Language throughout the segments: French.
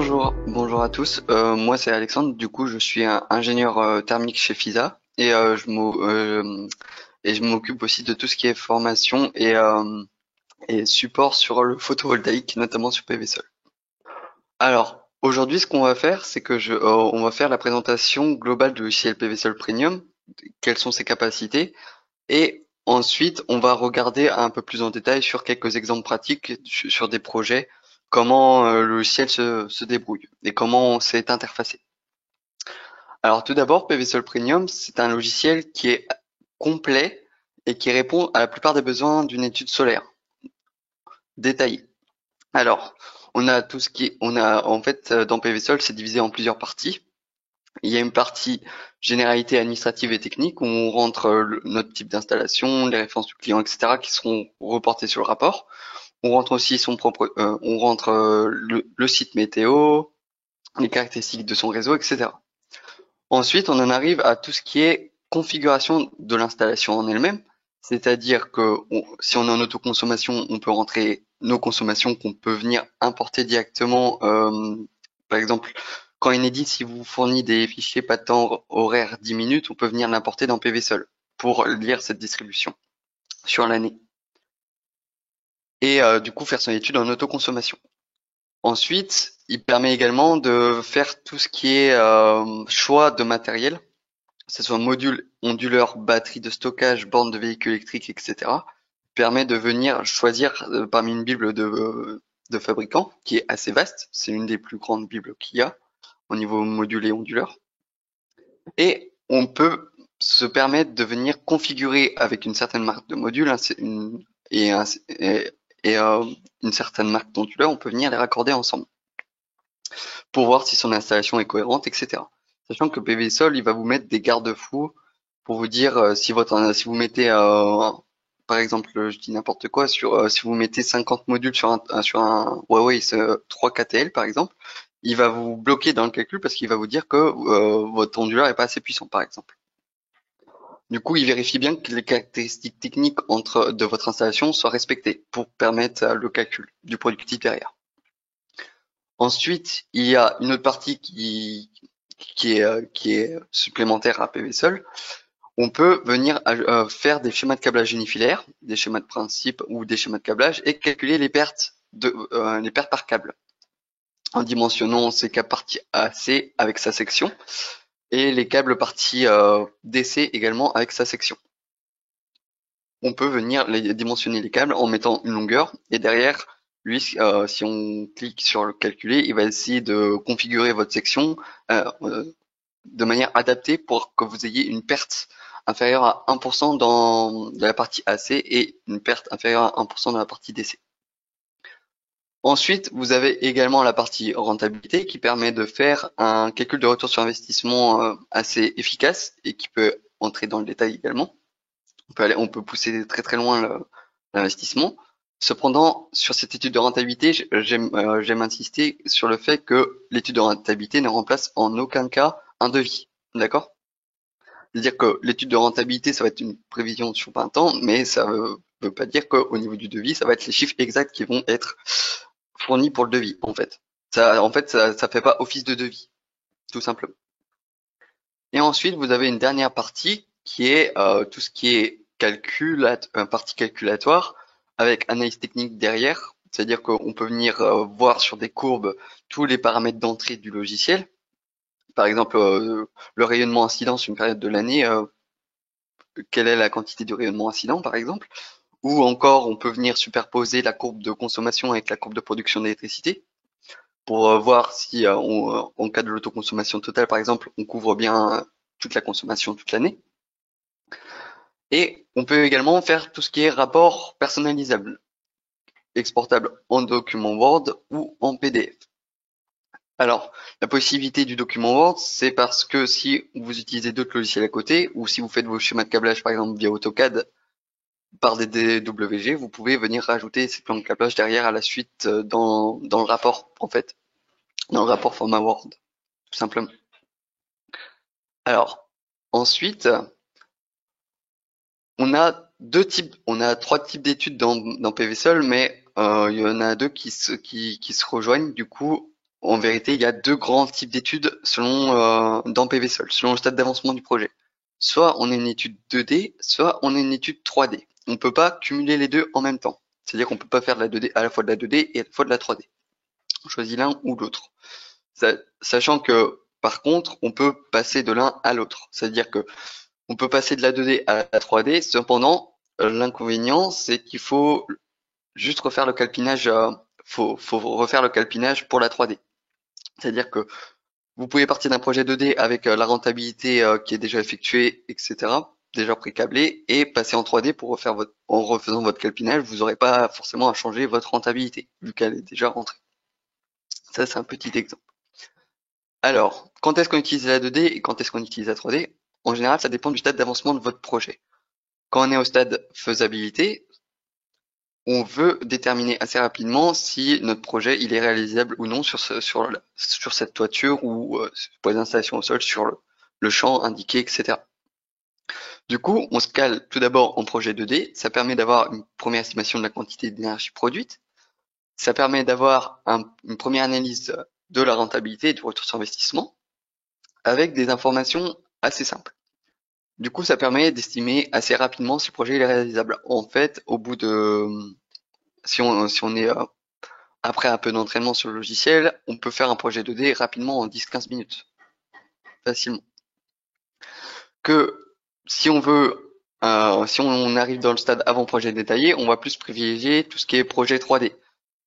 Bonjour à tous. Moi c'est Alexandre. Du coup, je suis un ingénieur thermique chez FISA et je m'occupe aussi de tout ce qui est formation et support sur le photovoltaïque, notamment sur PV Sol. Alors aujourd'hui, ce qu'on va faire, c'est que on va faire la présentation globale du logiciel PV Sol Premium, quelles sont ses capacités, et ensuite on va regarder un peu plus en détail sur quelques exemples pratiques sur des projets, comment le logiciel se débrouille et comment c'est interfacé. Alors tout d'abord, PVSol Premium, c'est un logiciel qui est complet et qui répond à la plupart des besoins d'une étude solaire détaillée. Alors, on a tout ce qui, on a en fait dans PVSol, c'est divisé en plusieurs parties. Il y a une partie généralité administrative et technique où on rentre notre type d'installation, les références du client, etc., qui seront reportées sur le rapport. On rentre aussi on rentre le site météo, les caractéristiques de son réseau, etc. Ensuite, on en arrive à tout ce qui est configuration de l'installation en elle-même, c'est-à-dire que si on est en autoconsommation, on peut rentrer nos consommations qu'on peut venir importer directement. Par exemple, quand Enedis, si vous fournit des fichiers pas de temps horaire 10 minutes, on peut venir l'importer dans PVSol pour lire cette distribution sur l'année et du coup faire son étude en autoconsommation. Ensuite, il permet également de faire tout ce qui est choix de matériel, que ce soit module, onduleur, batterie de stockage, borne de véhicule électrique, etc., permet de venir choisir parmi une bible de fabricants qui est assez vaste. C'est une des plus grandes bibles qu'il y a au niveau module et onduleur. Et on peut se permettre de venir configurer avec une certaine marque de module et, une certaine marque d'onduleur, on peut venir les raccorder ensemble pour voir si son installation est cohérente, etc. Sachant que PVSol, il va vous mettre des garde-fous pour vous dire si vous mettez par exemple, je dis n'importe quoi si vous mettez 50 modules sur un Huawei 3KTL par exemple, il va vous bloquer dans le calcul parce qu'il va vous dire que votre onduleur est pas assez puissant par exemple. Du coup, il vérifie bien que les caractéristiques techniques de votre installation soient respectées pour permettre le calcul du productif derrière. Ensuite, il y a une autre partie qui est supplémentaire à PVSol. On peut venir faire des schémas de câblage unifilaires, des schémas de principe ou des schémas de câblage et calculer les pertes par câble en dimensionnant ces câbles partie AC avec sa section et les câbles partie DC également avec sa section. On peut venir dimensionner les câbles en mettant une longueur et derrière lui, si on clique sur le calculer, il va essayer de configurer votre section de manière adaptée pour que vous ayez une perte inférieure à 1% dans la partie AC et une perte inférieure à 1% dans la partie DC. Ensuite, vous avez également la partie rentabilité qui permet de faire un calcul de retour sur investissement assez efficace et qui peut entrer dans le détail également. On peut pousser très très loin l'investissement. Cependant, sur cette étude de rentabilité, j'aime insister sur le fait que l'étude de rentabilité ne remplace en aucun cas un devis. D'accord? C'est-à-dire que l'étude de rentabilité, ça va être une prévision sur 20 ans, mais ça veut pas dire qu'au niveau du devis, ça va être les chiffres exacts qui vont être fournis pour le devis, en fait. Ça fait pas office de devis, tout simplement. Et ensuite, vous avez une dernière partie qui est tout ce qui est partie calculatoire avec analyse technique derrière. C'est-à-dire qu'on peut venir voir sur des courbes tous les paramètres d'entrée du logiciel. Par exemple, le rayonnement incident sur une période de l'année, quelle est la quantité du rayonnement incident, par exemple. Ou encore, on peut venir superposer la courbe de consommation avec la courbe de production d'électricité pour voir si, en cas de l'autoconsommation totale, par exemple, on couvre bien toute la consommation toute l'année. Et on peut également faire tout ce qui est rapport personnalisable, exportable en document Word ou en PDF. Alors, la possibilité du document Word, c'est parce que si vous utilisez d'autres logiciels à côté, ou si vous faites vos schémas de câblage, par exemple, via AutoCAD, par des DWG, vous pouvez venir rajouter ces plans de câblage derrière à la suite dans le rapport, en fait, dans le rapport format Word, tout simplement. Alors, ensuite, on a trois types d'études dans PVSol, mais il y en a deux qui se rejoignent. Du coup, en vérité, il y a deux grands types d'études dans PVSol, selon le stade d'avancement du projet. Soit on a une étude 2D, soit on a une étude 3D. On peut pas cumuler les deux en même temps. C'est-à-dire qu'on peut pas faire de la 2D, à la fois de la 2D et à la fois de la 3D. On choisit l'un ou l'autre. Sachant que, par contre, on peut passer de l'un à l'autre. C'est-à-dire que on peut passer de la 2D à la 3D. Cependant, l'inconvénient, c'est qu'il faut juste refaire le calpinage. Faut refaire le calpinage pour la 3D. C'est-à-dire que vous pouvez partir d'un projet 2D avec la rentabilité qui est déjà effectuée, etc., déjà pré-câblé, et passer en 3D en refaisant votre calpinage, vous n'aurez pas forcément à changer votre rentabilité, vu qu'elle est déjà rentrée. Ça, c'est un petit exemple. Alors, quand est-ce qu'on utilise la 2D et quand est-ce qu'on utilise la 3D? En général, ça dépend du stade d'avancement de votre projet. Quand on est au stade faisabilité, on veut déterminer assez rapidement si notre projet il est réalisable ou non sur cette toiture ou pour les installations au sol sur le champ indiqué, etc. Du coup, on se cale tout d'abord en projet 2D. Ça permet d'avoir une première estimation de la quantité d'énergie produite. Ça permet d'avoir une première analyse de la rentabilité et du retour sur investissement avec des informations assez simples. Du coup, ça permet d'estimer assez rapidement si le projet est réalisable. En fait, au bout de, si on est après un peu d'entraînement sur le logiciel, on peut faire un projet 2D rapidement en 10-15 minutes, facilement. Que si on arrive dans le stade avant projet détaillé, on va plus privilégier tout ce qui est projet 3D.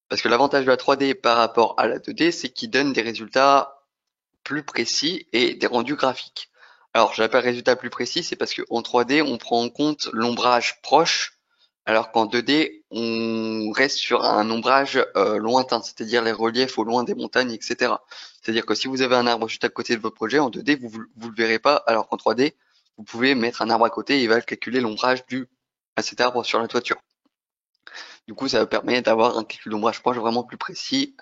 Parce que l'avantage de la 3D par rapport à la 2D, c'est qu'il donne des résultats plus précis et des rendus graphiques. Alors, j'appelle résultat plus précis, c'est parce qu'en 3D, on prend en compte l'ombrage proche, alors qu'en 2D, on reste sur un ombrage lointain, c'est-à-dire les reliefs au loin des montagnes, etc. C'est-à-dire que si vous avez un arbre juste à côté de votre projet, en 2D, vous le verrez pas, alors qu'en 3D, vous pouvez mettre un arbre à côté et il va calculer l'ombrage dû à cet arbre sur la toiture. Du coup, ça permet d'avoir un calcul d'ombrage proche vraiment plus précis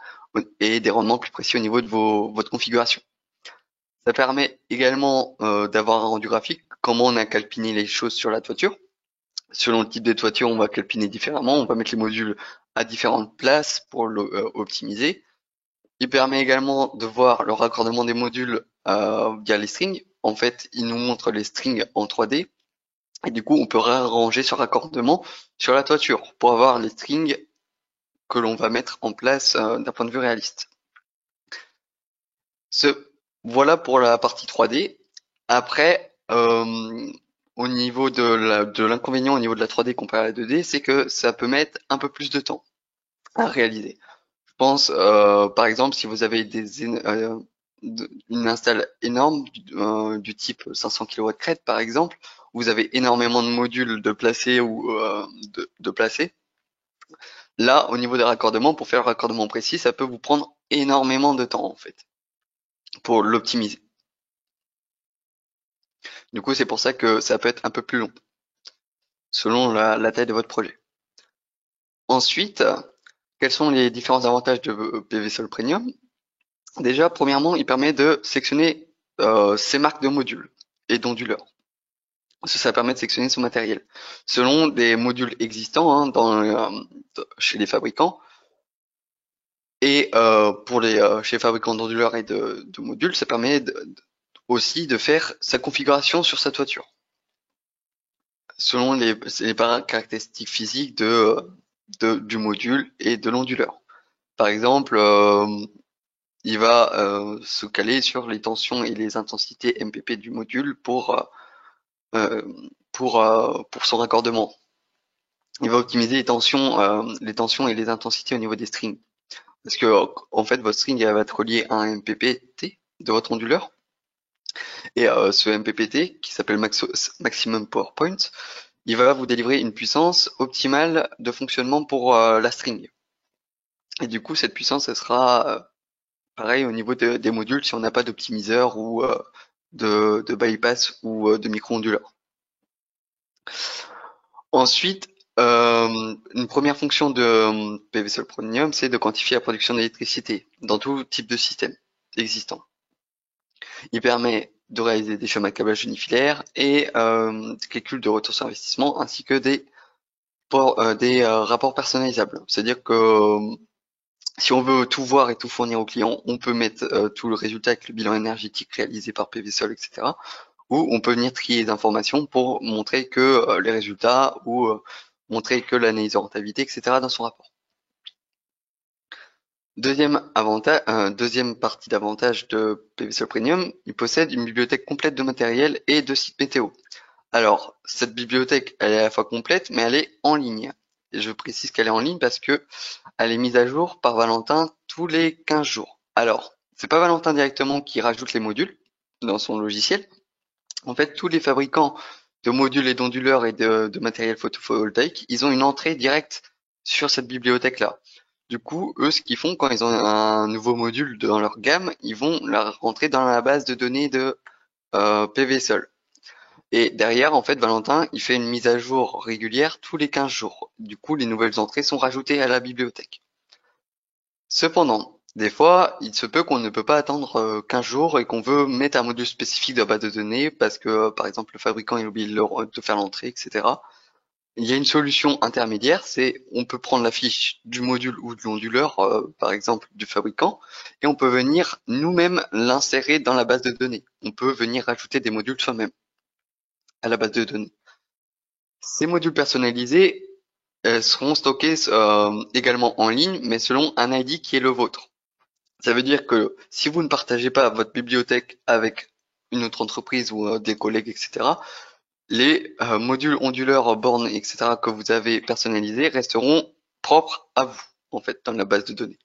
et des rendements plus précis au niveau de votre configuration. Ça permet également d'avoir un rendu graphique, comment on a calpiné les choses sur la toiture. Selon le type de toiture, on va calpiner différemment, on va mettre les modules à différentes places pour optimiser. Il permet également de voir le raccordement des modules via les strings. En fait, il nous montre les strings en 3D et du coup, on peut réarranger ce raccordement sur la toiture pour avoir les strings que l'on va mettre en place d'un point de vue réaliste. Voilà pour la partie 3D. Après, au niveau de l'inconvénient au niveau de la 3D comparé à la 2D, c'est que ça peut mettre un peu plus de temps à réaliser. Je pense, par exemple, si vous avez une install énorme du type 500 kW crête, par exemple, vous avez énormément de modules de placer ou de placer. Là, au niveau des raccordements, pour faire le raccordement précis, ça peut vous prendre énormément de temps, en fait, pour l'optimiser. Du coup, c'est pour ça que ça peut être un peu plus long, selon la taille de votre projet. Ensuite, quels sont les différents avantages de PVSol Premium? Déjà, premièrement, il permet de sectionner ses marques de modules et d'onduleurs. Ça permet de sectionner son matériel. Selon des modules existants chez les fabricants, et pour chez les fabricants d'onduleurs et de modules, ça permet aussi de faire sa configuration sur sa toiture, selon les caractéristiques physiques du module et de l'onduleur. Par exemple, il va se caler sur les tensions et les intensités MPP du module pour son raccordement. Il va optimiser les tensions et les intensités au niveau des strings. Parce que en fait, votre string va être relié à un MPPT de votre onduleur. Et ce MPPT, qui s'appelle Maximum Power Point, il va vous délivrer une puissance optimale de fonctionnement pour la string. Et du coup, cette puissance, elle sera pareil au niveau des modules si on n'a pas d'optimiseur ou de bypass ou de micro-onduleur. Ensuite, une première fonction de PVSol Premium, c'est de quantifier la production d'électricité dans tout type de système existant. Il permet de réaliser des schémas de câblage unifilaires et des calculs de retour sur investissement ainsi que des rapports personnalisables. C'est-à-dire que Si on veut tout voir et tout fournir au client, on peut mettre tout le résultat avec le bilan énergétique réalisé par PVSol, etc. Ou on peut venir trier les informations pour montrer que les résultats ou montrer que l'analyse de rentabilité, etc. dans son rapport. Deuxième partie d'avantage de PVSol Premium, il possède une bibliothèque complète de matériel et de sites météo. Alors, cette bibliothèque, elle est à la fois complète, mais elle est en ligne. Et je précise qu'elle est en ligne parce que elle est mise à jour par Valentin tous les 15 jours. Alors, c'est pas Valentin directement qui rajoute les modules dans son logiciel. En fait, tous les fabricants de modules et d'onduleurs et de matériel photovoltaïque, ils ont une entrée directe sur cette bibliothèque-là. Du coup, eux, ce qu'ils font quand ils ont un nouveau module dans leur gamme, ils vont la rentrer dans la base de données de PVSol. Et derrière, en fait, Valentin, il fait une mise à jour régulière tous les 15 jours. Du coup, les nouvelles entrées sont rajoutées à la bibliothèque. Cependant, des fois, il se peut qu'on ne peut pas attendre 15 jours et qu'on veut mettre un module spécifique de la base de données parce que, par exemple, le fabricant il oublie de faire l'entrée, etc. Il y a une solution intermédiaire, c'est on peut prendre la fiche du module ou de l'onduleur, par exemple, du fabricant, et on peut venir nous-mêmes l'insérer dans la base de données. On peut venir rajouter des modules soi-même à la base de données. Ces modules personnalisés seront stockés également en ligne, mais selon un ID qui est le vôtre. Ça veut dire que si vous ne partagez pas votre bibliothèque avec une autre entreprise ou des collègues, etc., les modules onduleurs, bornes, etc. que vous avez personnalisés resteront propres à vous, en fait, dans la base de données.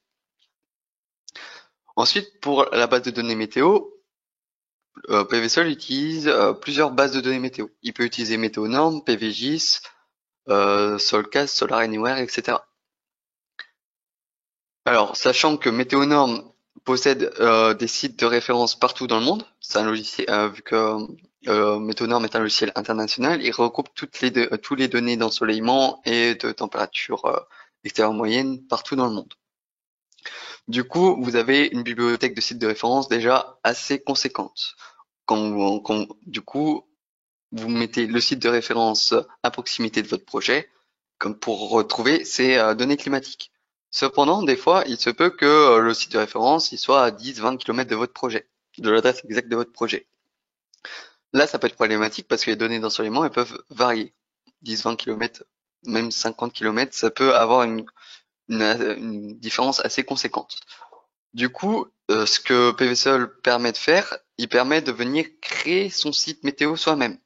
Ensuite, pour la base de données météo, PVSol utilise plusieurs bases de données météo. Il peut utiliser Météonorm, PVGIS, Solcast, Solar Anywhere, etc. Alors, sachant que Météonorm possède des sites de référence partout dans le monde, c'est un logiciel, vu que Météonorm est un logiciel international, il regroupe tous les données d'ensoleillement et de température extérieure moyenne partout dans le monde. Du coup, vous avez une bibliothèque de sites de référence déjà assez conséquente. Du coup, vous mettez le site de référence à proximité de votre projet, comme pour retrouver ces données climatiques. Cependant, des fois, il se peut que le site de référence il soit à 10-20 km de votre projet, de l'adresse exacte de votre projet. Là, ça peut être problématique parce que les données d'ensoleillement elles peuvent varier. 10-20 km, même 50 km, ça peut avoir une différence assez conséquente. Du coup, ce que PVSol permet de faire, il permet de venir créer son site météo soi-même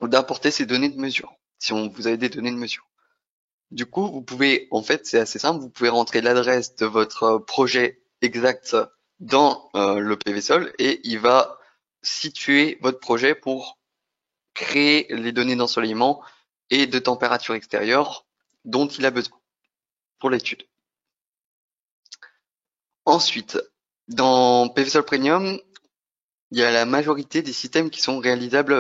ou d'importer ses données de mesure, si vous avez des données de mesure. Du coup, vous pouvez, en fait, c'est assez simple, vous pouvez rentrer l'adresse de votre projet exact dans le PVSol et il va situer votre projet pour créer les données d'ensoleillement et de température extérieure dont il a besoin pour l'étude. Ensuite, dans PVSol Premium, il y a la majorité des systèmes qui sont réalisables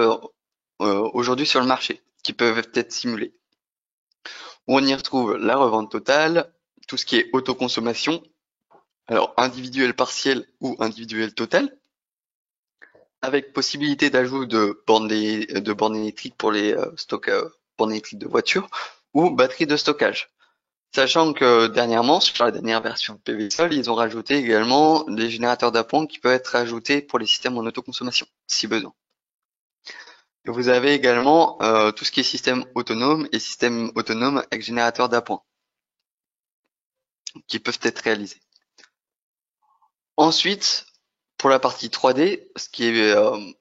aujourd'hui sur le marché, qui peuvent être simulés. On y retrouve la revente totale, tout ce qui est autoconsommation, alors individuel partiel ou individuel total, avec possibilité d'ajout de bornes électriques pour les bornes électriques de voiture ou batteries de stockage. Sachant que dernièrement, sur la dernière version de PVSol, ils ont rajouté également des générateurs d'appoint qui peuvent être ajoutés pour les systèmes en autoconsommation, si besoin. Et vous avez également tout ce qui est système autonome et système autonome avec générateur d'appoint qui peuvent être réalisés. Ensuite, pour la partie 3D, ce qui est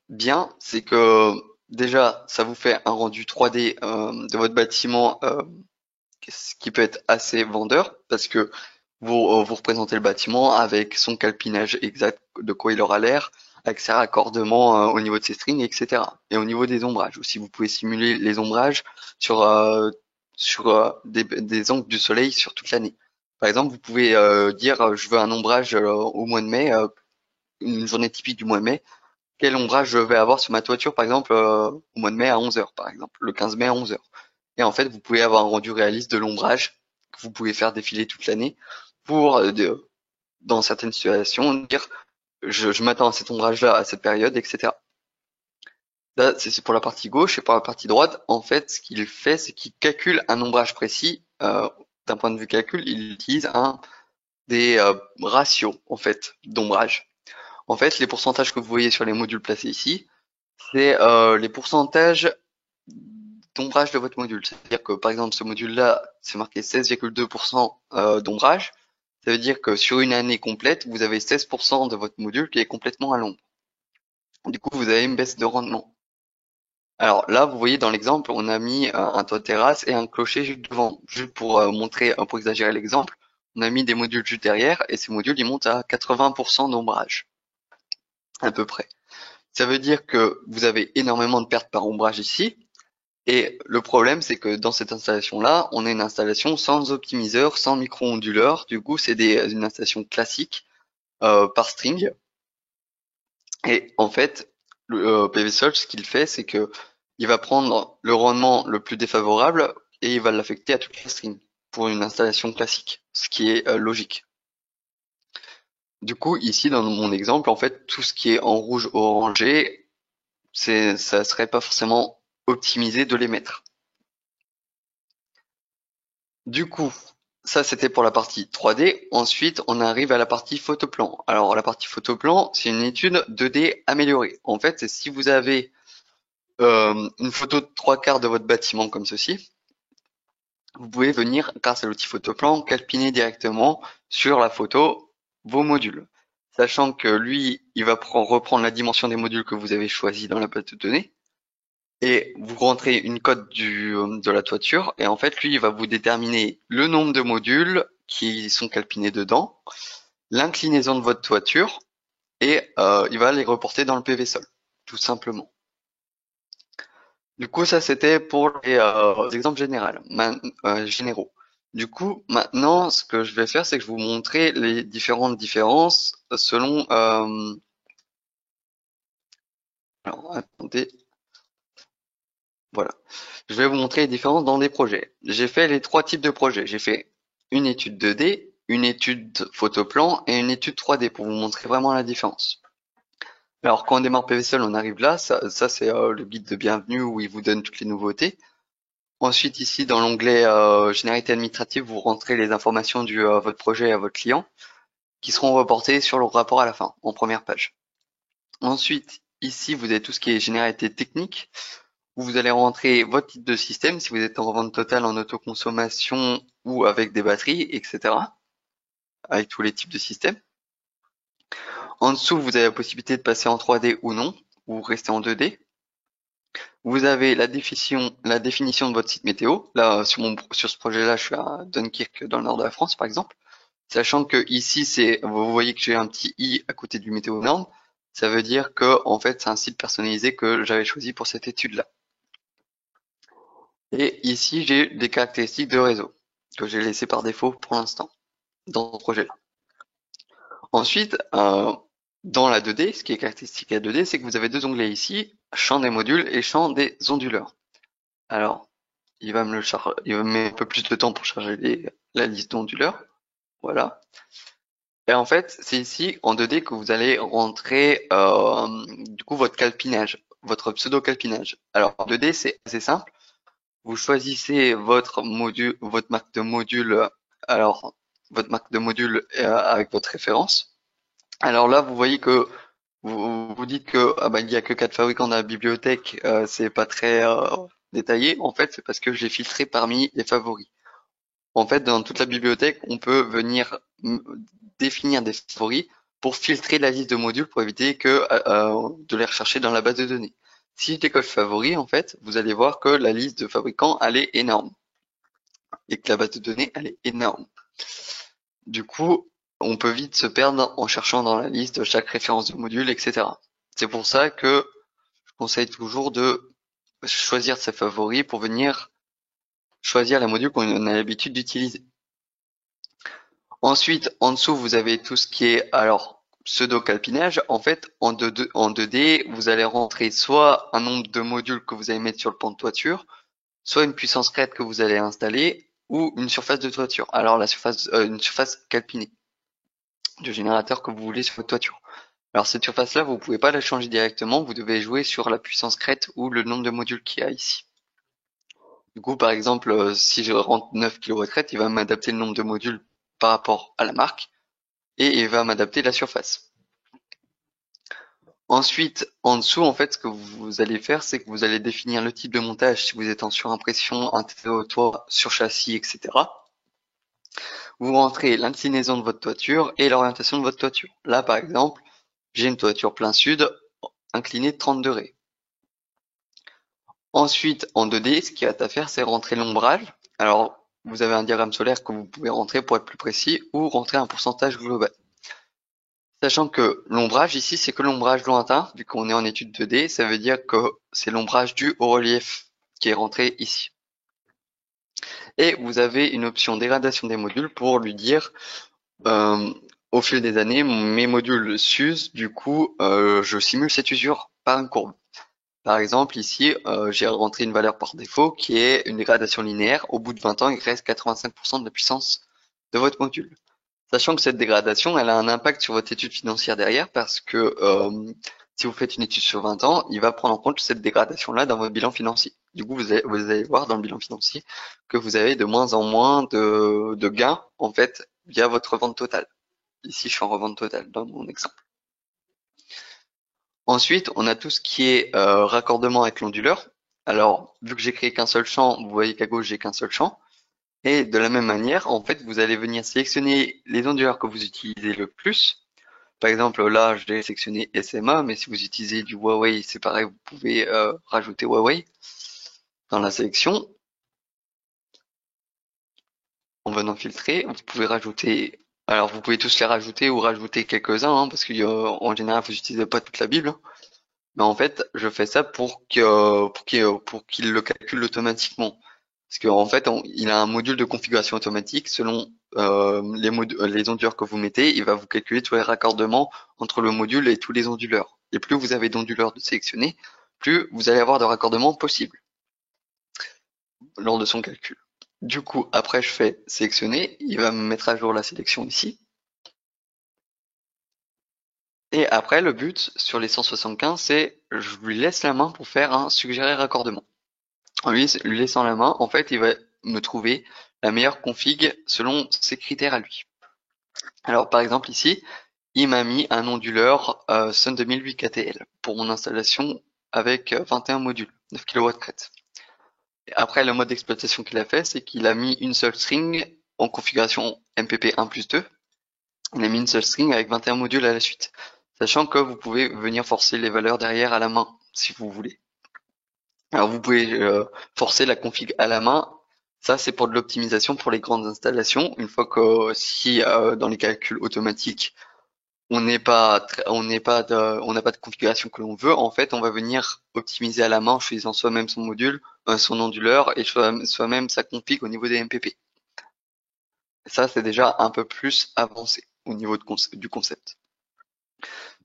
bien, c'est que déjà, ça vous fait un rendu 3D de votre bâtiment ce qui peut être assez vendeur parce que vous représentez le bâtiment avec son calpinage exact de quoi il aura l'air, avec ses raccordements au niveau de ses strings, etc. Et au niveau des ombrages aussi, vous pouvez simuler les ombrages sur des angles du soleil sur toute l'année. Par exemple, vous pouvez dire je veux un ombrage au mois de mai, une journée typique du mois de mai. Quel ombrage je vais avoir sur ma toiture, par exemple, au mois de mai à 11 heures, par exemple, le 15 mai à 11 heures. Et en fait, vous pouvez avoir un rendu réaliste de l'ombrage que vous pouvez faire défiler toute l'année pour, dans certaines situations, dire je m'attends à cet ombrage-là à cette période, etc. Là, c'est pour la partie gauche et pour la partie droite, en fait, ce qu'il fait, c'est qu'il calcule un ombrage précis. D'un point de vue calcul, il utilise des ratios en fait d'ombrage. En fait, les pourcentages que vous voyez sur les modules placés ici, c'est les pourcentages d'ombrage de votre module. C'est-à-dire que par exemple ce module-là, c'est marqué 16,2% d'ombrage. Ça veut dire que sur une année complète, vous avez 16% de votre module qui est complètement à l'ombre. Du coup, vous avez une baisse de rendement. Alors là, vous voyez dans l'exemple, on a mis un toit de terrasse et un clocher juste devant. Juste pour montrer, pour exagérer l'exemple, on a mis des modules juste derrière et ces modules, ils montent à 80% d'ombrage, à peu près. Ça veut dire que vous avez énormément de pertes par ombrage ici. Et le problème, c'est que dans cette installation-là, on a une installation sans optimiseur, sans micro-onduleur. Du coup, c'est une installation classique par string. Et en fait, le PVSol, ce qu'il fait, c'est que il va prendre le rendement le plus défavorable et il va l'affecter à toute la string pour une installation classique, ce qui est logique. Du coup, ici, dans mon exemple, en fait, tout ce qui est en rouge orangé, ça serait pas forcément optimisé de les mettre. Du coup, ça c'était pour la partie 3D. Ensuite, on arrive à la partie photoplan. Alors, la partie photoplan, c'est une étude 2D améliorée. En fait, c'est si vous avez une photo de trois quarts de votre bâtiment comme ceci, vous pouvez venir, grâce à l'outil photoplan, calpiner directement sur la photo vos modules. Sachant que lui, il va reprendre la dimension des modules que vous avez choisis dans la base de données. Et vous rentrez une cote de la toiture et en fait lui il va vous déterminer le nombre de modules qui sont calpinés dedans, l'inclinaison de votre toiture et il va les reporter dans le PV Sol, tout simplement. Du coup ça c'était pour les exemples généraux. Du coup maintenant ce que je vais faire c'est que je vais vous montrer les différentes différences selon alors attendez, voilà. Je vais vous montrer les différences dans les projets. J'ai fait les trois types de projets. J'ai fait une étude 2D, une étude photoplan et une étude 3D pour vous montrer vraiment la différence. Alors quand on démarre PVSol, on arrive là. Ça c'est le guide de bienvenue où il vous donne toutes les nouveautés. Ensuite ici dans l'onglet généralité administrative, vous rentrez les informations du votre projet à votre client qui seront reportées sur le rapport à la fin, en première page. Ensuite ici vous avez tout ce qui est généralité technique où vous allez rentrer votre type de système, si vous êtes en revente totale, en autoconsommation ou avec des batteries, etc. Avec tous les types de systèmes. En dessous, vous avez la possibilité de passer en 3D ou non, ou rester en 2D. Vous avez la définition de votre site météo. Là, sur ce projet-là, je suis à Dunkerque, dans le nord de la France, par exemple. Sachant que ici, vous voyez que j'ai un petit i à côté du météo norme. Ça veut dire que, en fait, c'est un site personnalisé que j'avais choisi pour cette étude-là. Et ici, j'ai des caractéristiques de réseau que j'ai laissé par défaut pour l'instant dans ce projet-là. Ensuite, dans la 2D, ce qui est caractéristique à la 2D, c'est que vous avez deux onglets ici, champ des modules et champ des onduleurs. Alors, il va me mettre un peu plus de temps pour charger la liste d'onduleurs. Voilà. Et en fait, c'est ici en 2D que vous allez rentrer du coup votre calpinage, votre pseudo-calpinage. Alors en 2D, c'est assez simple. Vous choisissez votre module, votre marque de module, alors votre marque de module avec votre référence. Alors là, vous voyez que vous dites que ah bah, il y a que quatre fabricants dans la bibliothèque, c'est pas très détaillé. En fait, c'est parce que j'ai filtré parmi les favoris. En fait, dans toute la bibliothèque, on peut venir définir des favoris pour filtrer la liste de modules pour éviter de les rechercher dans la base de données. Si je décoche favoris, en fait, vous allez voir que la liste de fabricants, elle est énorme. Et que la base de données, elle est énorme. Du coup, on peut vite se perdre en cherchant dans la liste chaque référence de module, etc. C'est pour ça que je conseille toujours de choisir ses favoris pour venir choisir la module qu'on a l'habitude d'utiliser. Ensuite, en dessous, vous avez tout ce qui est alors pseudo-calpinage. En fait, en 2D, vous allez rentrer soit un nombre de modules que vous allez mettre sur le pan de toiture, soit une puissance crête que vous allez installer, ou une surface de toiture. Alors une surface calpinée du générateur que vous voulez sur votre toiture. Alors cette surface-là, vous pouvez pas la changer directement, vous devez jouer sur la puissance crête ou le nombre de modules qu'il y a ici. Du coup, par exemple, si je rentre 9 kW crête, il va m'adapter le nombre de modules par rapport à la marque. et il va m'adapter la surface. Ensuite, en dessous, en fait, ce que vous allez faire, c'est que vous allez définir le type de montage si vous êtes en surimpression, intégré toit, sur châssis, etc. Vous rentrez l'inclinaison de votre toiture et l'orientation de votre toiture. Là, par exemple, j'ai une toiture plein sud inclinée de 30 degrés. Ensuite, en 2D, ce qu'il y a à faire, c'est rentrer l'ombrage. Alors, vous avez un diagramme solaire que vous pouvez rentrer pour être plus précis ou rentrer un pourcentage global. Sachant que l'ombrage ici, c'est que l'ombrage lointain, vu qu'on est en étude 2D, ça veut dire que c'est l'ombrage dû au relief qui est rentré ici. Et vous avez une option dégradation des modules pour lui dire, au fil des années, mes modules s'usent, du coup, je simule cette usure par une courbe. Par exemple, ici, j'ai rentré une valeur par défaut qui est une dégradation linéaire. Au bout de 20 ans, il reste 85% de la puissance de votre module. Sachant que cette dégradation, elle a un impact sur votre étude financière derrière parce que si vous faites une étude sur 20 ans, il va prendre en compte cette dégradation-là dans votre bilan financier. Du coup, vous allez voir dans le bilan financier que vous avez de moins en moins de gains en fait via votre revente totale. Ici, je suis en revente totale dans mon exemple. Ensuite, on a tout ce qui est raccordement avec l'onduleur. Alors, vu que j'ai créé qu'un seul champ, vous voyez qu'à gauche, j'ai qu'un seul champ. Et de la même manière, en fait, vous allez venir sélectionner les onduleurs que vous utilisez le plus. Par exemple, là, je l'ai sélectionné SMA, mais si vous utilisez du Huawei, c'est pareil, vous pouvez rajouter Huawei dans la sélection. En venant filtrer, vous pouvez rajouter, alors vous pouvez tous les rajouter ou rajouter quelques-uns, hein, parce qu'en général, vous n'utilisez pas toute la Bible, hein. Mais en fait, je fais ça pour qu'il le calcule automatiquement. Parce qu'en fait, il a un module de configuration automatique selon les onduleurs que vous mettez, il va vous calculer tous les raccordements entre le module et tous les onduleurs. Et plus vous avez d'onduleurs de sélectionnés, plus vous allez avoir de raccordements possibles lors de son calcul. Du coup, après je fais sélectionner, il va me mettre à jour la sélection ici. Et après, le but sur les 175, c'est je lui laisse la main pour faire un suggéré raccordement. En lui laissant la main, en fait, il va me trouver la meilleure config selon ses critères à lui. Alors, par exemple, ici, il m'a mis un onduleur Sun 2008 KTL pour mon installation avec 21 modules, 9 kW crête. Après, le mode d'exploitation qu'il a fait, c'est qu'il a mis une seule string en configuration MPP 1+2. Il a mis une seule string avec 21 modules à la suite. Sachant que vous pouvez venir forcer les valeurs derrière à la main, si vous voulez. Alors vous pouvez forcer la config à la main. Ça, c'est pour de l'optimisation pour les grandes installations. Une fois que si dans les calculs automatiques, on n'a pas de configuration que l'on veut, en fait, on va venir optimiser à la main en choisissant soi-même son module, son onduleur et soi-même sa config au niveau des MPP. Ça, c'est déjà un peu plus avancé au niveau du concept.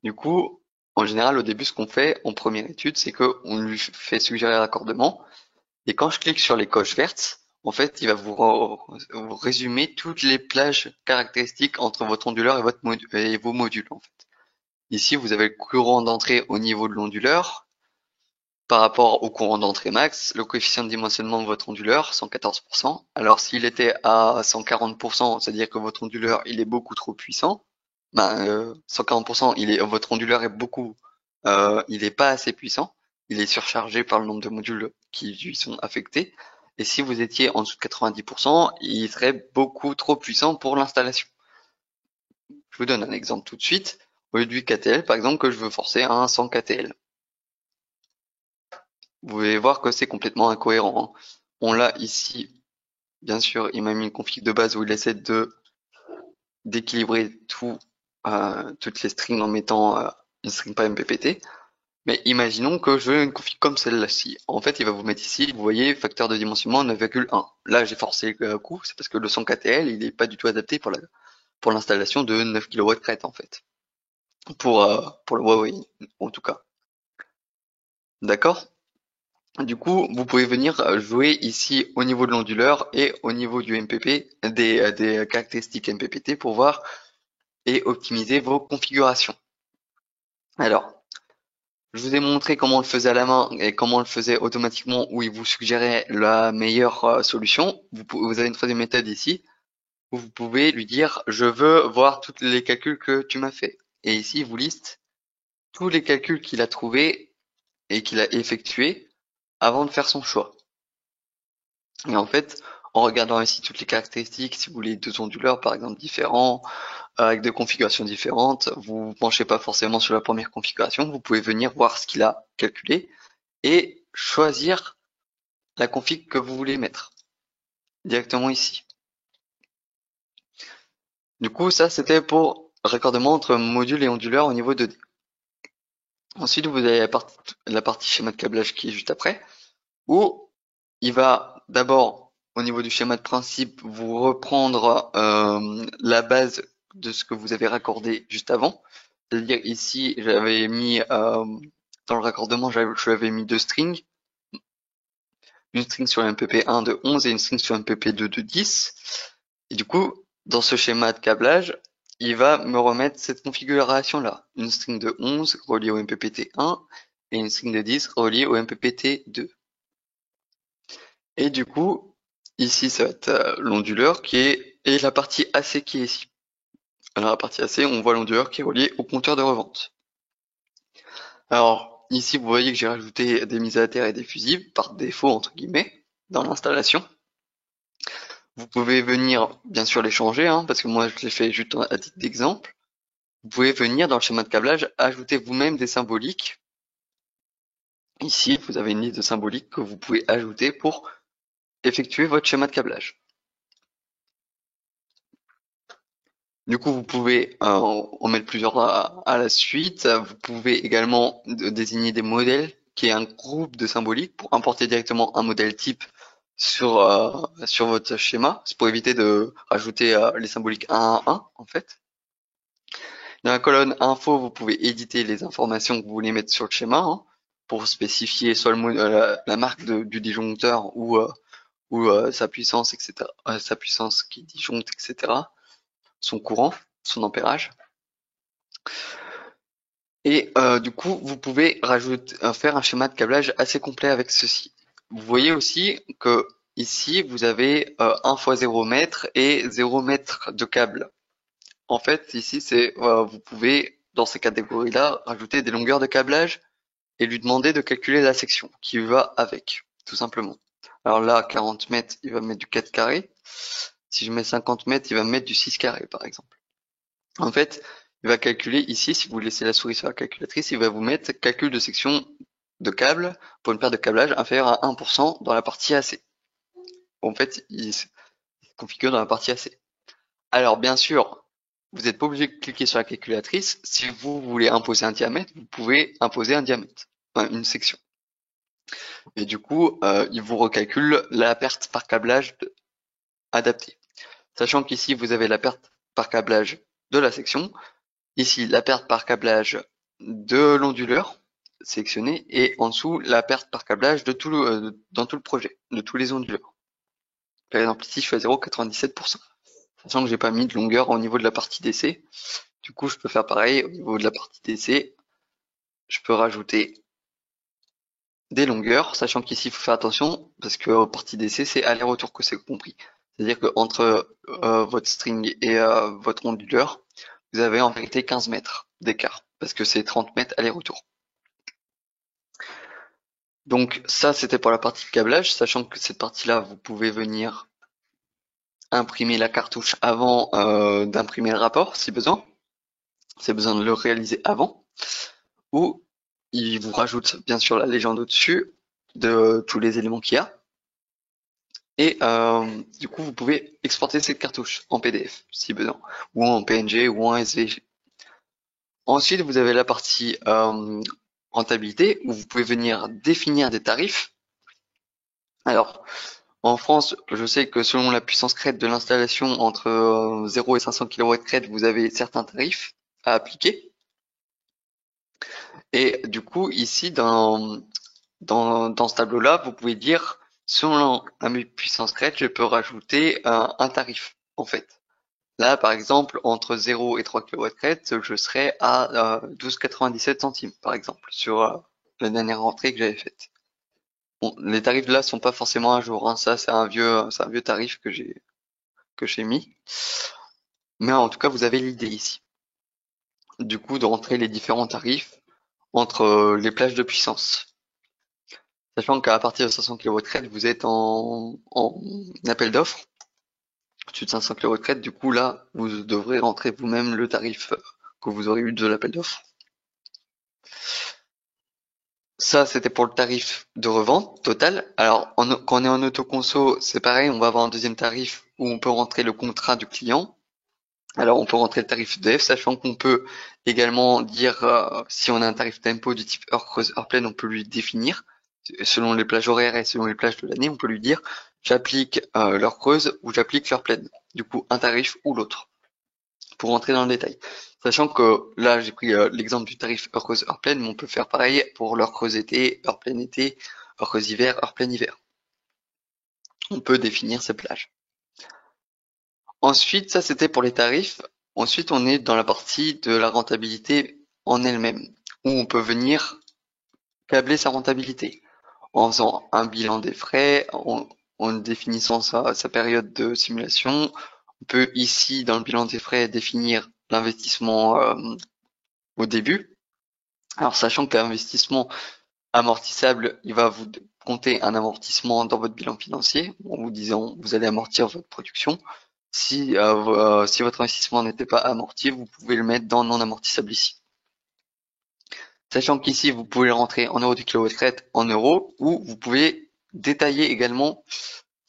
Du coup, en général, au début, ce qu'on fait en première étude, c'est qu'on lui fait suggérer un raccordement. Et quand je clique sur les coches vertes, en fait, il va vous résumer toutes les plages caractéristiques entre votre onduleur et vos modules, en fait. Ici, vous avez le courant d'entrée au niveau de l'onduleur. Par rapport au courant d'entrée max, le coefficient de dimensionnement de votre onduleur, 114%. Alors, s'il était à 140%, c'est-à-dire que votre onduleur, il est beaucoup trop puissant, 140%, votre onduleur est il est pas assez puissant. Il est surchargé par le nombre de modules qui lui sont affectés. Et si vous étiez en dessous de 90%, il serait beaucoup trop puissant pour l'installation. Je vous donne un exemple tout de suite. Au lieu du KTL, par exemple, que je veux forcer à un 100 KTL. Vous pouvez voir que c'est complètement incohérent, hein. On l'a ici, bien sûr, il m'a mis une config de base où il essaie d'équilibrer toutes les strings en mettant une string par MPPT. Mais imaginons que je veux une config comme celle-ci. En fait, il va vous mettre ici, vous voyez, facteur de dimensionnement 9,1. Là, j'ai forcé le coup, c'est parce que le 100 KTL, il n'est pas du tout adapté pour l'installation de 9 kW crête, en fait. Pour le Huawei, en tout cas. D'accord? Du coup, vous pouvez venir jouer ici au niveau de l'onduleur et au niveau du MPP, des caractéristiques MPPT pour voir et optimiser vos configurations. Alors, je vous ai montré comment on le faisait à la main et comment on le faisait automatiquement où il vous suggérait la meilleure solution. Vous avez une troisième méthode ici où vous pouvez lui dire je veux voir tous les calculs que tu m'as fait. Et ici, il vous liste tous les calculs qu'il a trouvés et qu'il a effectués avant de faire son choix. Et en fait, en regardant ici toutes les caractéristiques, si vous voulez deux onduleurs par exemple différents, avec des configurations différentes, vous penchez pas forcément sur la première configuration, vous pouvez venir voir ce qu'il a calculé et choisir la config que vous voulez mettre directement ici. Du coup, ça c'était pour raccordement entre module et onduleur au niveau 2D. Ensuite, vous avez la partie schéma de câblage qui est juste après, où il va d'abord, au niveau du schéma de principe, vous reprendre la base de ce que vous avez raccordé juste avant. C'est-à-dire ici, j'avais mis dans le raccordement, je l'avais mis deux strings, une string sur MPP1 de 11 et une string sur MPP2 de 10. Et du coup, dans ce schéma de câblage, il va me remettre cette configuration-là. Une string de 11 reliée au MPPT1 et une string de 10 reliée au MPPT2. Et du coup, ici, ça va être l'onduleur et la partie AC qui est ici. Alors, la partie AC, on voit l'onduleur qui est relié au compteur de revente. Alors, ici, vous voyez que j'ai rajouté des mises à terre et des fusibles, par défaut, entre guillemets, dans l'installation. Vous pouvez venir, bien sûr, les changer, hein, parce que moi, je l'ai fait juste à titre d'exemple. Vous pouvez venir dans le schéma de câblage, ajouter vous-même des symboliques. Ici, vous avez une liste de symboliques que vous pouvez ajouter pour effectuer votre schéma de câblage. Du coup, vous pouvez en mettre plusieurs à la suite. Vous pouvez également désigner des modèles, qui est un groupe de symboliques, pour importer directement un modèle type sur votre schéma. C'est pour éviter de rajouter les symboliques un à un, en fait. Dans la colonne info, vous pouvez éditer les informations que vous voulez mettre sur le schéma, hein, pour spécifier soit la marque du disjoncteur ou sa puissance, etc. Sa puissance qui disjoncte, etc. Son courant, son ampérage. Et du coup, vous pouvez faire un schéma de câblage assez complet avec ceci. Vous voyez aussi que ici, vous avez 1 fois 0 mètre et 0 mètre de câble. En fait, ici, vous pouvez, dans ces catégories-là, rajouter des longueurs de câblage et lui demander de calculer la section qui va avec, tout simplement. Alors là, 40 mètres, il va me mettre du 4 carré. Si je mets 50 mètres, il va me mettre du 6 carré, par exemple. En fait, il va calculer ici, si vous laissez la souris sur la calculatrice, il va vous mettre calcul de section de câble pour une paire de câblage inférieure à 1% dans la partie AC. En fait, il se configure dans la partie AC. Alors, bien sûr, vous n'êtes pas obligé de cliquer sur la calculatrice. Si vous voulez imposer un diamètre, vous pouvez imposer un diamètre, enfin, une section. Et du coup, il vous recalcule la perte par câblage adaptée. Sachant qu'ici, vous avez la perte par câblage de la section. Ici, la perte par câblage de l'onduleur sélectionné et en dessous, la perte par câblage de dans tout le projet, de tous les onduleurs. Par exemple, ici, je suis à 0,97%. Sachant que j'ai pas mis de longueur au niveau de la partie DC. Du coup, je peux faire pareil au niveau de la partie DC. Je peux rajouter des longueurs, sachant qu'ici, il faut faire attention parce que partie DC, c'est aller-retour que c'est compris. C'est-à-dire que entre votre string et votre onduleur, vous avez en vérité 15 mètres d'écart parce que c'est 30 mètres aller-retour. Donc ça, c'était pour la partie câblage, sachant que cette partie-là, vous pouvez venir imprimer la cartouche avant d'imprimer le rapport, si besoin. C'est besoin de le réaliser avant. Ou il vous rajoute bien sûr la légende au-dessus de tous les éléments qu'il y a. Et du coup, vous pouvez exporter cette cartouche en PDF, si besoin, ou en PNG ou en SVG. Ensuite, vous avez la partie rentabilité, où vous pouvez venir définir des tarifs. Alors, en France, je sais que selon la puissance crête de l'installation, entre 0 et 500 kW crête, vous avez certains tarifs à appliquer. Et du coup, ici, dans ce tableau-là, vous pouvez dire, selon la puissance crête, je peux rajouter un tarif, en fait. Là, par exemple, entre 0 et 3 kW crête, je serais à 12,97 centimes, par exemple, sur la dernière rentrée que j'avais faite. Bon, les tarifs là sont pas forcément à jour, hein. Ça, c'est un vieux tarif que j'ai mis. Mais en tout cas, vous avez l'idée ici. Du coup, de rentrer les différents tarifs entre les plages de puissance. Sachant qu'à partir de 500 kW, vous êtes en appel d'offres. Au-dessus de 500 kW, du coup, là, vous devrez rentrer vous-même le tarif que vous aurez eu de l'appel d'offres. Ça, c'était pour le tarif de revente total. Alors, quand on est en autoconso, c'est pareil, on va avoir un deuxième tarif où on peut rentrer le contrat du client. Alors, on peut rentrer le tarif EDF, sachant qu'on peut également dire, si on a un tarif tempo du type heure creuse, heure pleine, on peut lui définir, selon les plages horaires et selon les plages de l'année, on peut lui dire, j'applique l'heure creuse ou j'applique l'heure pleine. Du coup, un tarif ou l'autre, pour rentrer dans le détail. Sachant que là, j'ai pris l'exemple du tarif heure creuse, heure pleine, mais on peut faire pareil pour l'heure creuse été, heure pleine été, heure creuse hiver, heure pleine hiver. On peut définir ces plages. Ensuite, ça c'était pour les tarifs. Ensuite, on est dans la partie de la rentabilité en elle-même, où on peut venir câbler sa rentabilité en faisant un bilan des frais, en définissant sa période de simulation. On peut ici, dans le bilan des frais, définir l'investissement au début. Alors, sachant qu'un investissement amortissable, il va vous compter un amortissement dans votre bilan financier, en vous disant vous allez amortir votre production. Si votre investissement n'était pas amorti, vous pouvez le mettre dans non amortissable ici. Sachant qu'ici, vous pouvez le rentrer en euros du kilowattheure en euros, ou vous pouvez détailler également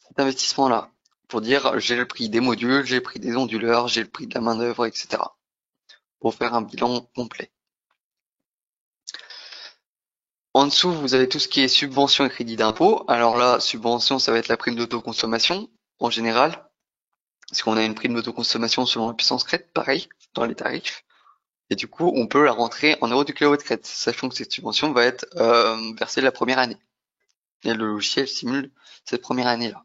cet investissement-là pour dire j'ai le prix des modules, j'ai le prix des onduleurs, j'ai le prix de la main-d'œuvre, etc. pour faire un bilan complet. En dessous, vous avez tout ce qui est subvention et crédit d'impôt. Alors là, subvention, ça va être la prime d'autoconsommation en général, parce qu'on a une prime d'autoconsommation selon la puissance crête, pareil, dans les tarifs. Et du coup, on peut la rentrer en euros du kilowattheure, sachant que cette subvention va être versée la première année. Et le logiciel simule cette première année-là.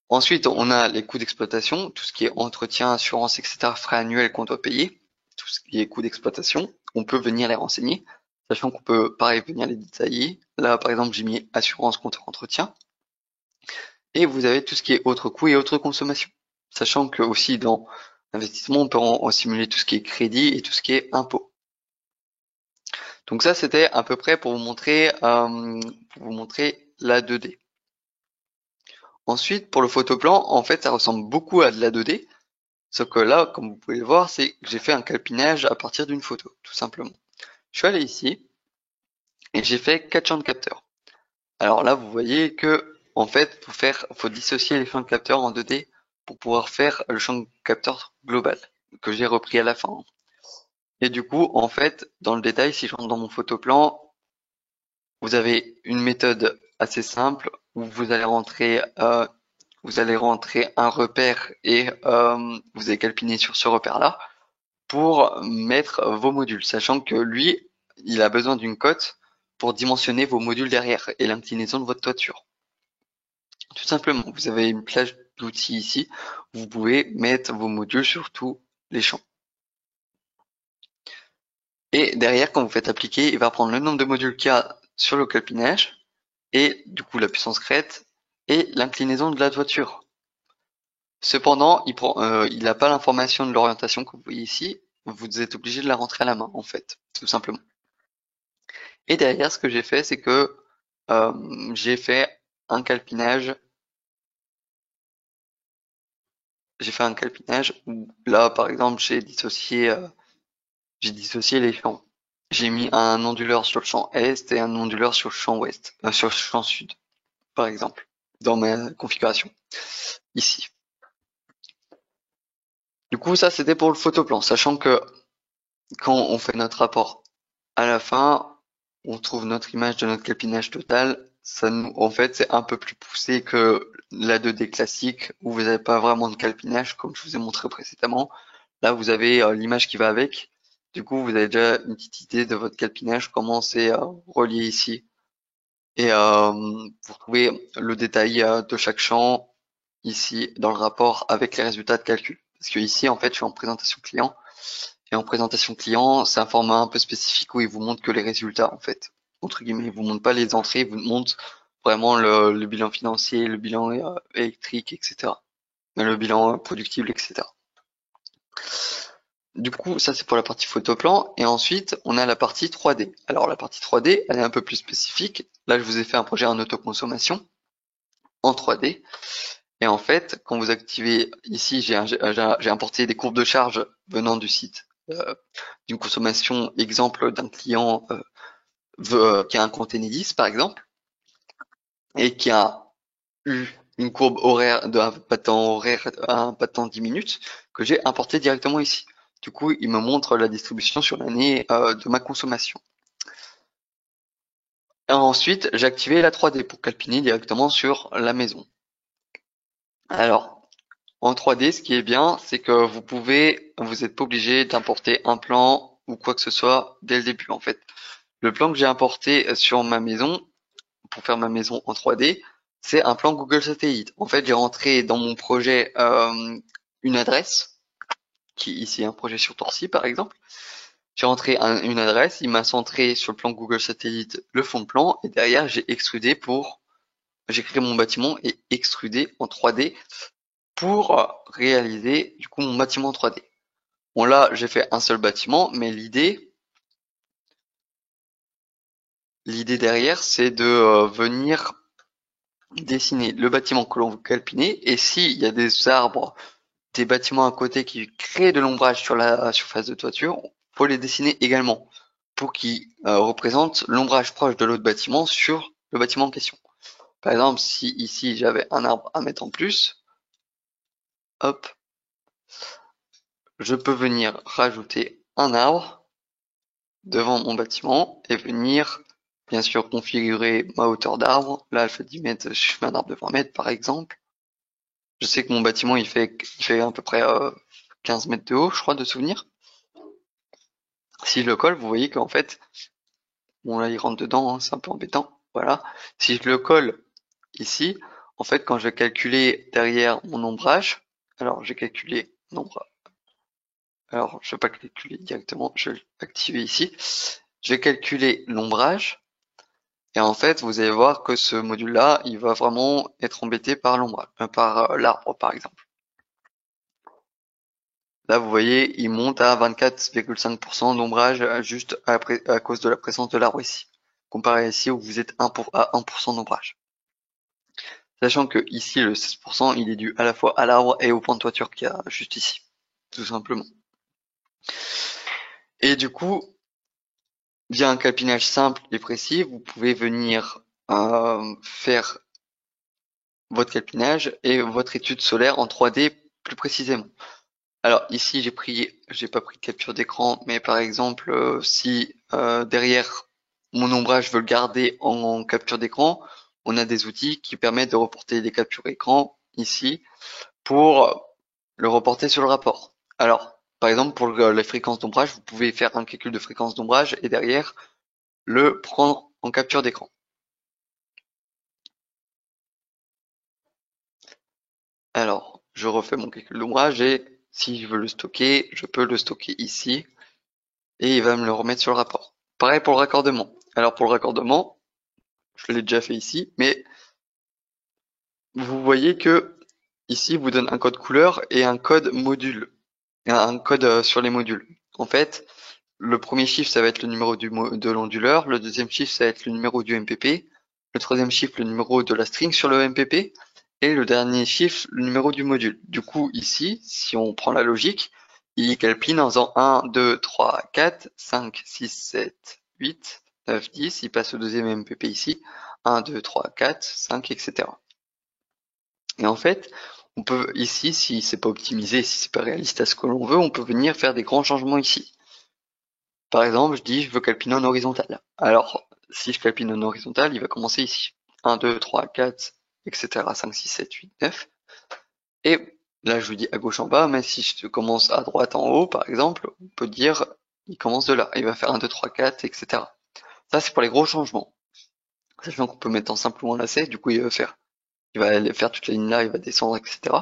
Ensuite, on a les coûts d'exploitation, tout ce qui est entretien, assurance, etc., frais annuels qu'on doit payer, tout ce qui est coûts d'exploitation. On peut venir les renseigner, sachant qu'on peut, pareil, venir les détailler. Là, par exemple, j'ai mis assurance contre entretien. Et vous avez tout ce qui est autres coûts et autres consommations. Sachant que aussi dans l'investissement, on peut en simuler tout ce qui est crédit et tout ce qui est impôt. Donc ça, c'était à peu près pour vous montrer la 2D. Ensuite, pour le photoplan, en fait, ça ressemble beaucoup à de la 2D. Sauf que là, comme vous pouvez le voir, c'est que j'ai fait un calpinage à partir d'une photo, tout simplement. Je suis allé ici et j'ai fait 4 champs de capteurs. Alors là, vous voyez que, en fait, faut dissocier les champs de capteurs en 2D pour pouvoir faire le champ de capteur global, que j'ai repris à la fin. Et du coup, en fait, dans le détail, si je rentre dans mon photoplan, vous avez une méthode assez simple où vous allez rentrer un repère et vous allez calpiner sur ce repère-là pour mettre vos modules, sachant que lui, il a besoin d'une cote pour dimensionner vos modules derrière et l'inclinaison de votre toiture. Tout simplement, vous avez une plage d'outils ici, vous pouvez mettre vos modules sur tous les champs. Et derrière, quand vous faites appliquer, il va prendre le nombre de modules qu'il y a sur le calpinage, et du coup la puissance crête, et l'inclinaison de la toiture. Cependant, il n'a pas l'information de l'orientation que vous voyez ici, vous êtes obligé de la rentrer à la main, en fait, tout simplement. Et derrière, ce que j'ai fait, c'est que j'ai fait un calpinage. J'ai fait un calpinage où là, par exemple, j'ai dissocié les champs. J'ai mis un onduleur sur le champ est et un onduleur sur le champ ouest, sur le champ sud, par exemple, dans ma configuration ici. Du coup, ça, c'était pour le photoplan, sachant que quand on fait notre rapport à la fin, on trouve notre image de notre calpinage total. En fait, c'est un peu plus poussé que la 2D classique où vous n'avez pas vraiment de calpinage, comme je vous ai montré précédemment. Là, vous avez l'image qui va avec. Du coup, vous avez déjà une petite idée de votre calpinage, comment c'est relié ici. Et vous retrouvez le détail de chaque champ ici dans le rapport avec les résultats de calcul. Parce que ici, en fait, je suis en présentation client. Et en présentation client, c'est un format un peu spécifique où il vous montre que les résultats, en fait. Entre guillemets, il vous montre pas les entrées, il vous montre vraiment le bilan financier, le bilan électrique, etc. le bilan productible, etc. Du coup, ça c'est pour la partie photoplan. Et ensuite, on a la partie 3D. Alors la partie 3D, elle est un peu plus spécifique. Là, je vous ai fait un projet en autoconsommation en 3D. Et en fait, quand vous activez ici, j'ai importé des courbes de charge venant du site d'une consommation exemple d'un client qui a un compte Enedis par exemple et qui a eu une courbe horaire d'un pas de temps 10 minutes que j'ai importé directement ici. Du coup, il me montre la distribution sur l'année de ma consommation. Et ensuite, j'ai activé la 3D pour calpiner directement sur la maison. Alors, en 3D, ce qui est bien, c'est que vous êtes pas obligé d'importer un plan ou quoi que ce soit dès le début, en fait. Le plan que j'ai importé sur ma maison, pour faire ma maison en 3D, c'est un plan Google Satellite. En fait, j'ai rentré dans mon projet une adresse, qui ici est un projet sur Torcy, par exemple. J'ai rentré une adresse, il m'a centré sur le plan Google Satellite le fond de plan, et derrière, j'ai créé mon bâtiment et extrudé en 3D pour réaliser du coup mon bâtiment en 3D. Bon là, j'ai fait un seul bâtiment, mais l'idée derrière, c'est de venir dessiner le bâtiment que l'on veut calpiner, et s'il y a des arbres, des bâtiments à côté qui créent de l'ombrage sur la surface de toiture, faut les dessiner également pour qu'ils représentent l'ombrage proche de l'autre bâtiment sur le bâtiment en question. Par exemple, si ici j'avais un arbre à mettre en plus, hop, je peux venir rajouter un arbre devant mon bâtiment et venir bien sûr configurer ma hauteur d'arbre. Là, je fais 10 mètres, je fais un arbre de 20 mètres par exemple. Je sais que mon bâtiment il fait à peu près 15 mètres de haut, je crois, de souvenir. Si je le colle, vous voyez qu'en fait, bon là il rentre dedans, hein, c'est un peu embêtant. Voilà. Si je le colle ici, en fait, quand je vais calculer derrière mon ombrage, alors j'ai calculé nombre. Alors, je vais pas calculer directement, je vais l'activer ici. Je vais calculer l'ombrage. Et en fait, vous allez voir que ce module-là, il va vraiment être embêté par l'ombrage, par l'arbre, par exemple. Là, vous voyez, il monte à 24,5% d'ombrage juste à cause de la présence de l'arbre ici. Comparé ici où vous êtes à 1% d'ombrage. Sachant que ici, le 16%, il est dû à la fois à l'arbre et au point de toiture qu'il y a juste ici. Tout simplement. Et du coup, via un calpinage simple et précis, vous pouvez venir faire votre calpinage et votre étude solaire en 3D plus précisément. Alors ici j'ai pas pris de capture d'écran, mais par exemple si derrière mon ombrage je veux le garder en capture d'écran, on a des outils qui permettent de reporter des captures écran ici pour le reporter sur le rapport. Alors par exemple pour la fréquence d'ombrage, vous pouvez faire un calcul de fréquence d'ombrage et derrière le prendre en capture d'écran. Alors je refais mon calcul d'ombrage et si je veux le stocker, je peux le stocker ici. Et il va me le remettre sur le rapport. Pareil pour le raccordement. Alors pour le raccordement, je l'ai déjà fait ici, mais vous voyez que ici il vous donne un code couleur et un code module, un code sur les modules. En fait, le premier chiffre ça va être le numéro de l'onduleur, le deuxième chiffre ça va être le numéro du MPP, le troisième chiffre le numéro de la string sur le MPP et le dernier chiffre le numéro du module. Du coup ici, si on prend la logique, il calpine en faisant 1, 2, 3, 4, 5, 6, 7, 8, 9, 10. Il passe au deuxième MPP ici. 1, 2, 3, 4, 5, etc. Et en fait, on peut ici, si c'est pas optimisé, si c'est pas réaliste à ce que l'on veut, on peut venir faire des grands changements ici. Par exemple, je dis je veux calpiner en horizontal. Alors, si je calpine en horizontal, il va commencer ici. 1, 2, 3, 4, etc. 5, 6, 7, 8, 9. Et là, je vous dis à gauche en bas, mais si je commence à droite en haut, par exemple, on peut dire, il commence de là. Il va faire 1, 2, 3, 4, etc. Ça, c'est pour les gros changements. Sachant qu'on peut mettre en simple ou en lacet, du coup, il va aller faire toute la ligne là, il va descendre, etc.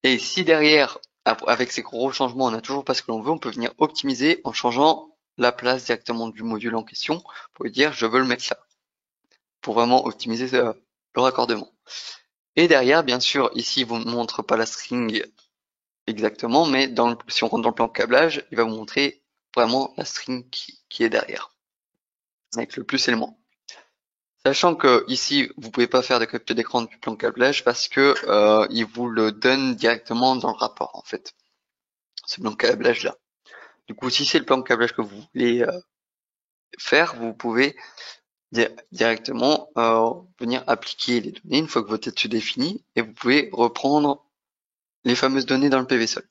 Et si derrière, avec ces gros changements, on n'a toujours pas ce que l'on veut, on peut venir optimiser en changeant la place directement du module en question pour lui dire, je veux le mettre là. Pour vraiment optimiser le raccordement. Et derrière, bien sûr, ici, il vous montre pas la string exactement, mais si on rentre dans le plan de câblage, il va vous montrer vraiment la string qui est derrière, avec le plus et le moins. Sachant que ici, vous pouvez pas faire de capture d'écran du plan de câblage parce que il vous le donne directement dans le rapport, en fait, ce plan de câblage là. Du coup, si c'est le plan de câblage que vous voulez faire, vous pouvez directement venir appliquer les données une fois que votre étude est finie et vous pouvez reprendre les fameuses données dans le PV Sol.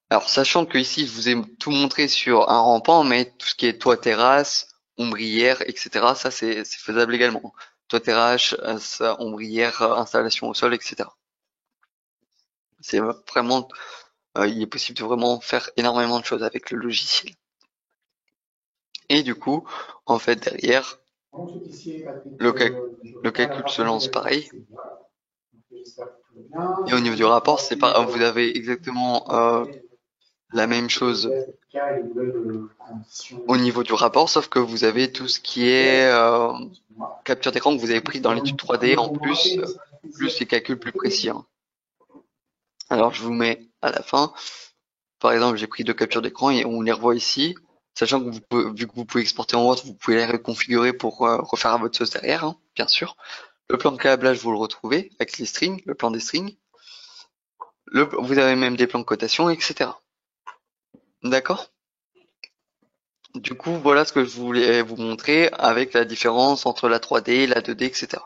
Alors, sachant que ici, je vous ai tout montré sur un rampant, mais tout ce qui est toit terrasse, ombrière, etc., ça c'est faisable également. Toit terrasse, ombrière, installation au sol, etc. C'est vraiment, il est possible de vraiment faire énormément de choses avec le logiciel. Et du coup, en fait, derrière, le, le calcul se lance pareil. Et au niveau du rapport, c'est pas, vous avez exactement la même chose au niveau du rapport, sauf que vous avez tout ce qui est capture d'écran que vous avez pris dans l'étude 3D en plus, plus les calculs plus précis, hein. Alors je vous mets à la fin. Par exemple, j'ai pris deux captures d'écran et on les revoit ici. Sachant que vu que vous pouvez exporter en Word, vous pouvez les reconfigurer pour refaire à votre sauce derrière, hein, bien sûr. Le plan de câblage, vous le retrouvez avec les strings, le plan des strings. Vous avez même des plans de cotation, etc. D'accord? Du coup, voilà ce que je voulais vous montrer avec la différence entre la 3D, la 2D, etc.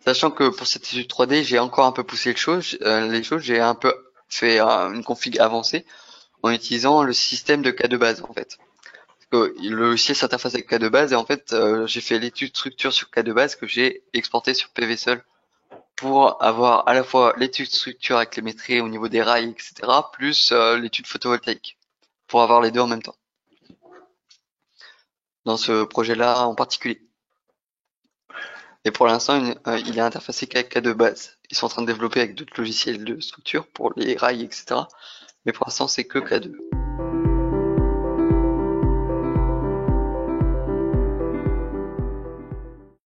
Sachant que pour cette étude 3D, j'ai encore un peu poussé les choses, j'ai un peu fait une config avancée en utilisant le système de cas de base en fait. Parce que le logiciel s'interface avec cas de base et en fait, j'ai fait l'étude structure sur cas de base que j'ai exporté sur PVSol pour avoir à la fois l'étude structure avec les métriques au niveau des rails, etc., plus l'étude photovoltaïque, pour avoir les deux en même temps, dans ce projet-là en particulier. Et pour l'instant, il est interfacé qu'avec K de base. Ils sont en train de développer avec d'autres logiciels de structure pour les rails, etc. Mais pour l'instant, c'est que K2.